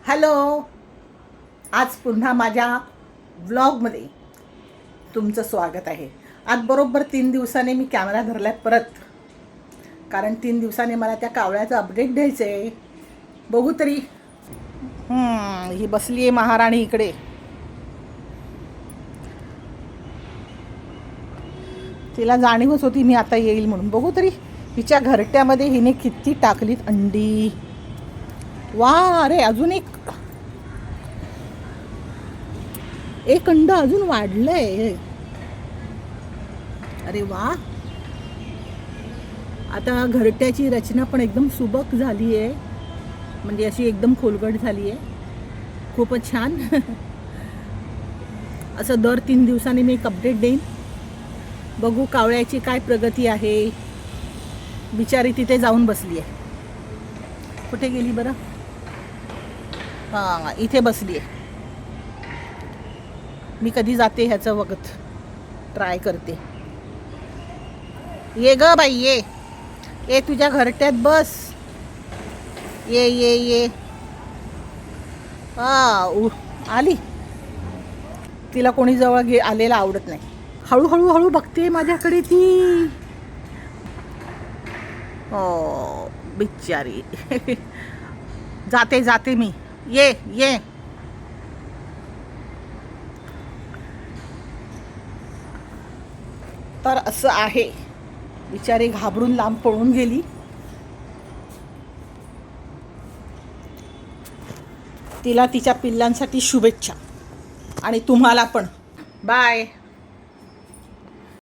Hello, आज पुन्हा माझ्या व्लॉगमध्ये तुमचं स्वागत आहे. आज बरोबर 3 दिवसाने मी कॅमेरा धरला आहे परत, कारण 3 दिवसाने मला त्या कावळ्याचं अपडेट द्यायचं आहे. बघू तरी. ही बसली आहे महाराणी इकडे. तिला जाणीवच होती मी आता येईल म्हणून. बघू तरी हिच्या घरट्यामध्ये हिने किती टाकलीत अंडी. वा, अरे अजून एक अंड अजून वाढलंय. अरे वा, आता घरट्याची रचना पण एकदम सुबक झाली आहे, म्हणजे अशी एकदम खोलगट झाली आहे. खूपच छान. असं दर 3 दिवसांनी मी एक अपडेट देईन. बघू कावळ्याची काय प्रगती आहे. बिचारी तिथे जाऊन बसली आहे. कुठे गेली बरं? हां, इथे बसली आहे. मी कधी जाते ह्याचं बघत ट्राय करते. ये ग बाई, ये तुझ्या घरट्यात बस. ये आली. तिला कोणी जवळ आलेलं आवडत नाही. हळूहळू बघते माझ्याकडे ती. हो बिचारी. जाते मी. ये तर असं आहे. बिचारी घाबरून लांब पळून गेली. तिला तिच्या पिल्लांसाठी शुभेच्छा आणि तुम्हाला पण. बाय.